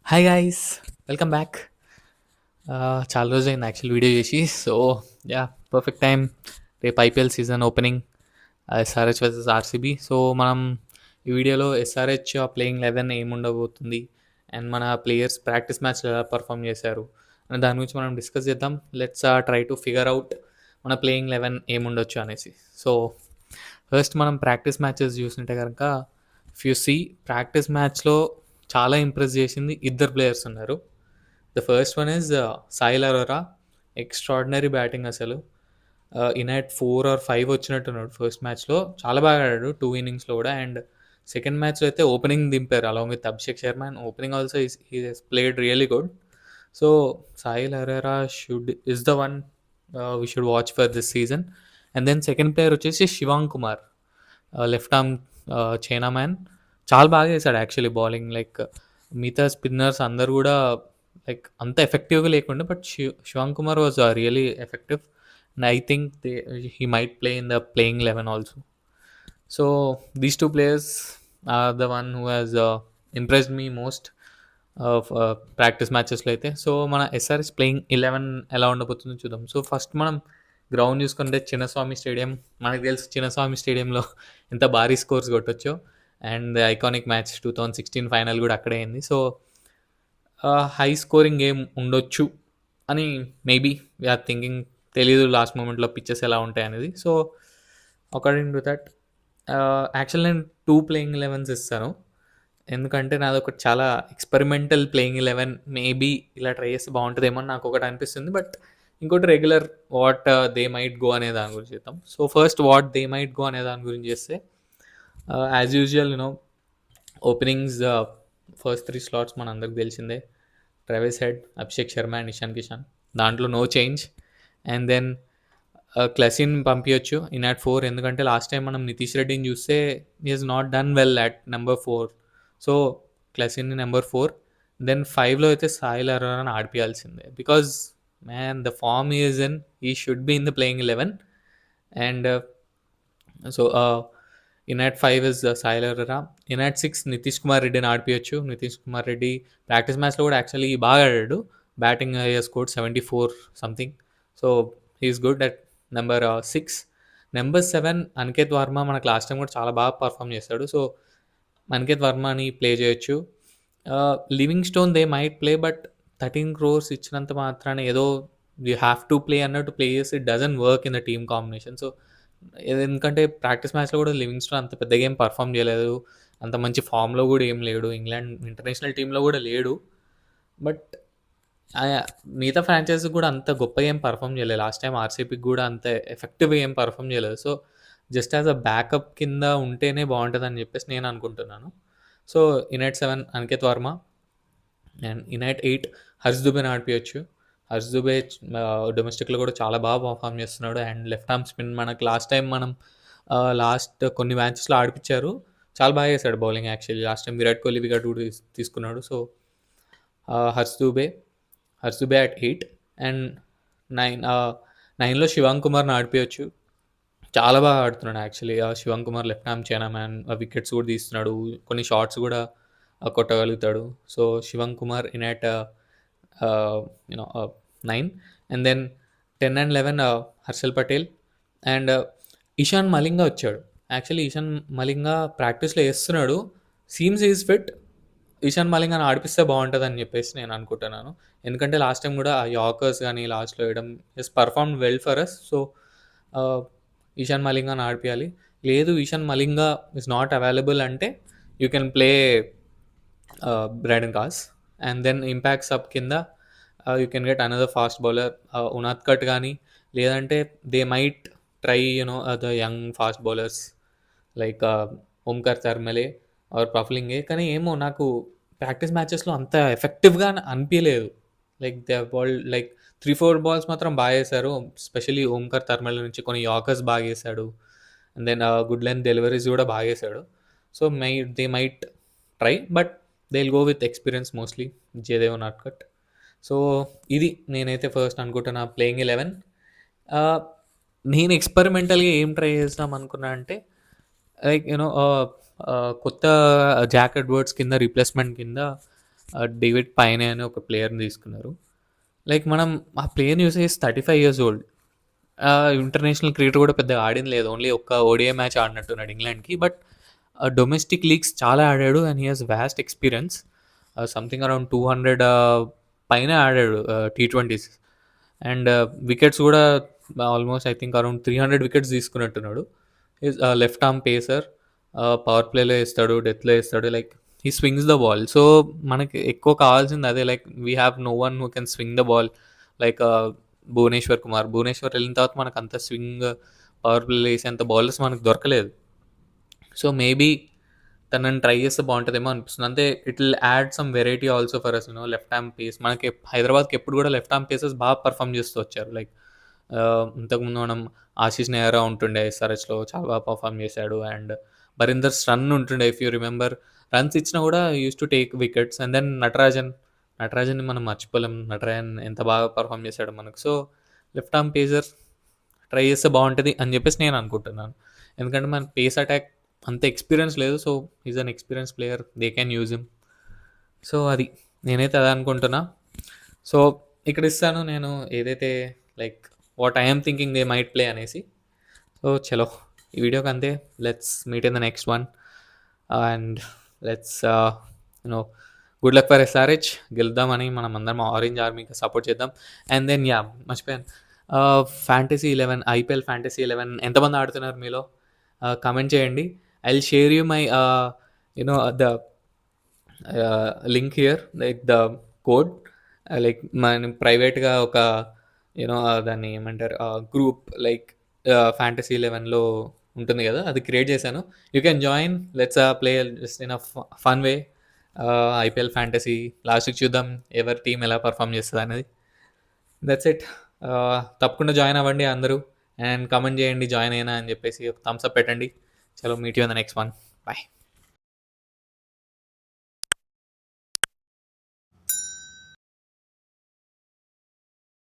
Hi guys, welcome back. చాలా రోజులైంది actual video చేసి. So yeah, perfect time. రేపు IPL season opening, SRH versus RCB. So మనం ఈ వీడియోలో ఎస్ఆర్హెచ్ ప్లేయింగ్ 11 ఏముండబోతుంది అండ్ మన ప్లేయర్స్ ప్రాక్టీస్ మ్యాచ్లో ఎలా పర్ఫామ్ చేశారు అని దాని గురించి మనం డిస్కస్ చేద్దాం. Let's try to figure out మన ప్లేయింగ్ 11 ఏముండొచ్చు అనేసి. సో ఫస్ట్ మనం ప్రాక్టీస్ మ్యాచెస్ చూస్తుంటే కనుక యు సీ ప్రాక్టీస్ మ్యాచ్లో చాలా ఇంప్రెస్ చేసింది ఇద్దరు ప్లేయర్స్ ఉన్నారు. The first one is Sahil Arora. Extraordinary batting అసలు. ఇన్హెడ్ 4 or 5 వచ్చినట్టున్నాడు ఫస్ట్ మ్యాచ్లో. చాలా బాగా ఆడాడు 2 innings కూడా. అండ్ సెకండ్ మ్యాచ్లో అయితే ఓపెనింగ్ దింపారు along with Abhishek Sharma. And opening also he has played really good. So Sahil Arora is the one we should watch for this season. And then second player వచ్చేసి Shivang Kumar, left arm chinaman. చాలా బాగా వేశాడు actually bowling. Like మిగతా spinners అందరు కూడా like అంత ఎఫెక్టివ్గా లేకుండా, but Shivang Kumar was really effective. And I think he might play in the playing 11 also. So these two players are the one who has impressed me most practice మ్యాచెస్లో అయితే. So మన SRS playing 11 ఎలా ఉండబోతుందో చూద్దాం. So first మనం ground చూసుకుంటే Chinnaswamy stadium. మనకు తెలుసు చిన్నస్వామి స్టేడియంలో ఎంత భారీ స్కోర్స్ కొట్టొచ్చో. అండ్ ఐకానిక్ మ్యాచ్ 2016 ఫైనల్ కూడా అక్కడే అయింది. సో హై స్కోరింగ్ గేమ్ ఉండొచ్చు అని మేబీ వీఆర్ థింకింగ్. తెలీదు లాస్ట్ మూమెంట్లో పిచ్చెస్ ఎలా ఉంటాయి అనేది. So according to that actual నేను 2 ప్లేయింగ్ 11s ఇస్తాను. ఎందుకంటే నాది ఒకటి చాలా ఎక్స్పెరిమెంటల్ ప్లేయింగ్ 11. మేబీ ఇలా ట్రై చేస్తే బాగుంటుందేమో అని నాకు ఒకటి అనిపిస్తుంది. బట్ ఇంకోటి regular what they might go అనే దాని గురించి చేద్దాం. So first what they might go అనే దాని గురించి చేస్తే, as usual openings first 3 slots మన అందరికి తెలిసిందే. Travis head, Abhishek Sharma and Ishan Kishan. దాంట్లో నో చేంజ్. అండ్ దెన్ క్లసిన్ పంపించచ్చు ఇన్ అట్ 4. ఎందుకంటే లాస్ట్ టైం మనం నితీష్ రెడ్డిని చూస్తే he has not done well at number 4. So Klaasen number 4. Then 5లో అయితే సాయిల్ అరోరాని ఆడిపియాల్సిందే. Because man the form is in, he should be in the playing 11. And so in at 5 is Salil Arora. In at 6 Nitish Kumar రెడ్డిని ఆడిపించచ్చు. Nitish Kumar Reddy practice మ్యాచ్లో కూడా actually బాగా ఆడాడు. Batting score 74 something. So he's good at number 6. Number 7 Aniket Varma. మనకు లాస్ట్ టైం కూడా చాలా బాగా పర్ఫామ్ చేశాడు. సో అనికేత్ వర్మని ప్లే చేయొచ్చు. Living stone they might play, but 13 crores ఇచ్చినంత మాత్రాన ఏదో యూ హ్యావ్ టు ప్లే అన్నట్టు ప్లే చేసి it doesn't work in the team combination. So ఎందుకంటే ప్రాక్టీస్ మ్యాచ్లో కూడా లివింగ్ స్టోన్ అంత పెద్ద గేమ్ పర్ఫామ్ చేయలేదు. అంత మంచి ఫామ్లో కూడా ఏం లేడు. ఇంగ్లాండ్ ఇంటర్నేషనల్ టీంలో కూడా లేడు. బట్ మిగతా ఫ్రాంచైజీ కూడా అంత గొప్పగా ఏం పర్ఫామ్ చేయలేదు. లాస్ట్ టైం ఆర్సీబీకి కూడా అంత ఎఫెక్టివ్గా ఏం పర్ఫామ్ చేయలేదు. So just as a backup కింద ఉంటేనే బాగుంటుందని చెప్పేసి నేను అనుకుంటున్నాను. So in at 7 Aniket Varma. And in at 8 Harsh దుబేని ఆడిపించచ్చు. హర్ష్ దుబే డొమెస్టిక్లో కూడా చాలా బాగా పర్ఫామ్ చేస్తున్నాడు. అండ్ లెఫ్ట్ ఆర్మ్ స్పిన్ మనకు లాస్ట్ టైం మనం లాస్ట్ కొన్ని మ్యాచెస్లో ఆడిపించారు. చాలా బాగా చేశాడు bowling actually. Last time Virat Kohli wicket కూడా తీసుకున్నాడు. So Harsh Dubey at 8. And 9లో శివాంగ్ కుమార్ని ఆడిపించచ్చు. చాలా బాగా ఆడుతున్నాడు actually Shivang Kumar. Left arm chinaman. Wickets కూడా తీస్తున్నాడు. కొన్ని షాట్స్ కూడా కొట్టగలుగుతాడు. So Shivang Kumar in at 9. And then 10 and 11 Harshal Patel. And Eshan Malinga వచ్చాడు. యాక్చువల్లీ ఇషాన్ మలింగా ప్రాక్టీస్లో వేస్తున్నాడు. Seems is fit. ఇషాన్ మలింగాని ఆడిపిస్తే బాగుంటుందని చెప్పేసి నేను అనుకుంటున్నాను. ఎందుకంటే లాస్ట్ టైం కూడా ఆ యార్కర్స్ కానీ లాస్ట్లో వేయడం is perform well for us. So Eshan మలింగాని ఆడిపియాలి. లేదు Eshan Malinga is not available అంటే you can play Brydon Carse. And then impact sub కింద you can get another fast bowler Unadkat కానీ, లేదంటే they might try the young fast bowlers like Omkar Tarmale or పఫ్లింగే. కానీ ఏమో నాకు ప్రాక్టీస్ మ్యాచెస్లో అంత ఎఫెక్టివ్గా అనిపించలేదు. Like they ball like 3-4 balls మాత్రం బాగా వేశారు. స్పెషల్లీ ఓంకార్ తర్మల్ నుంచి కొన్ని యార్కర్స్ బాగా వేశాడు. And then good length deliveries కూడా బాగా వేశాడు. So they might try, but they will go with experience mostly Jaydev Unadkat. సో ఇది నేనైతే ఫస్ట్ అనుకుంటున్నా ప్లేయింగ్ 11. నేను ఎక్స్పెరిమెంటల్గా ఏం ట్రై చేస్తాం అనుకున్నా అంటే లైక్ కొత్త జాక్ ఎడ్వర్డ్స్ కింద రీప్లేస్మెంట్ కింద డేవిడ్ పైనే అని ఒక ప్లేయర్‌ని తీసుకున్నారు. లైక్ మనం ఆ ప్లేయర్‌ని చూస్తే 35 ఇయర్స్ ఓల్డ్. ఇంటర్నేషనల్ క్రికెట్ కూడా పెద్దగా ఆడింది లేదు. ఓన్లీ ఒక్క ఓడిఐ మ్యాచ్ ఆడినట్టున్నాడు ఇంగ్లాండ్‌కి. బట్ డొమెస్టిక్ లీగ్స్ చాలా ఆడాడు and he has vast experience. Something around 200 పైనే ఆడాడు టీ20స్. అండ్ వికెట్స్ కూడా almost I think around 300 wickets తీసుకున్నట్టున్నాడు. Is left arm pacer. Power ప్లేలో ఏస్తాడు, డెత్‌లో ఏస్తాడు. Like he swings the ball. So మనకి ఎక్కువ కావాల్సింది అదే. Like we have no one who can swing the ball like Bhuvneshwar Kumar. Bhuvneshwar వెళ్ళిన తర్వాత మనకు అంత స్వింగ్ పవర్ ప్లేలో వేసేంత బౌలర్స్ మనకు దొరకలేదు. సో మేబీ తనని ట్రై చేస్తే బాగుంటుందేమో అనిపిస్తుంది. అంతే it will add some variety also for us left hand pace. మనకి హైదరాబాద్కి ఎప్పుడు కూడా లెఫ్ట్ హ్యాండ్ పేసెస్ బాగా పర్ఫామ్ చేస్తూ వచ్చారు. లైక్ ఇంతకుముందు మనం ఆశీష్ నెహ్రా ఉంటుండే ఎస్ఆర్హెచ్లో చాలా బాగా పర్ఫామ్ చేశాడు. అండ్ బరీందర్ రన్ ఉంటుండే ఇఫ్ యూ రిమెంబర్. రన్స్ ఇచ్చినా కూడా used to take wickets. And then నటరాజన్ని మనం మర్చిపోలేం. నటరాజన్ ఎంత బాగా పర్ఫామ్ చేశాడు మనకు. So left arm pacer try చేస్తే బాగుంటుంది అని చెప్పేసి నేను అనుకుంటున్నాను. ఎందుకంటే మన పేస్ అటాక్ అంత ఎక్స్పీరియన్స్ లేదు. So is an experience player, they can use him. So అది నేనైతే అదే అనుకుంటున్నా. సో ఇక్కడ ఇస్తాను నేను ఏదైతే like what I'm thinking they might play అనేసి. సో చలో ఈ వీడియోకి అంతే. Let's meet in the next one and let's you know good luck for SRH. గెలుద్దామని మనం అందరం ఆరెంజ్ ఆర్మీకి సపోర్ట్ చేద్దాం. అండ్ దెన్ యా మర్చిపోయాను, ఫ్యాంటసీ 11 ఐపీఎల్ ఫ్యాంటసీ 11 ఎంతమంది ఆడుతున్నారు మీలో? కమెంట్ చేయండి. I will share you my you know the link here like the code. Like మనం ప్రైవేట్గా ఒక యూనో దాన్ని ఏమంటారు గ్రూప్ లైక్ ఫ్యాంటసీ 11లో ఉంటుంది కదా, అది క్రియేట్ చేశాను. You can join. Let's play just in a fun way IPL fantasy. లాస్ట్కి చూద్దాం ఎవరి టీం ఎలా పర్ఫామ్ చేస్తుంది అనేది. That's it. తప్పకుండా జాయిన్ అవ్వండి అందరూ. అండ్ కమెంట్ చేయండి జాయిన్ అయినా అని చెప్పేసి థమ్స్ అప్ పెట్టండి. చలో meet you in the next one. Bye.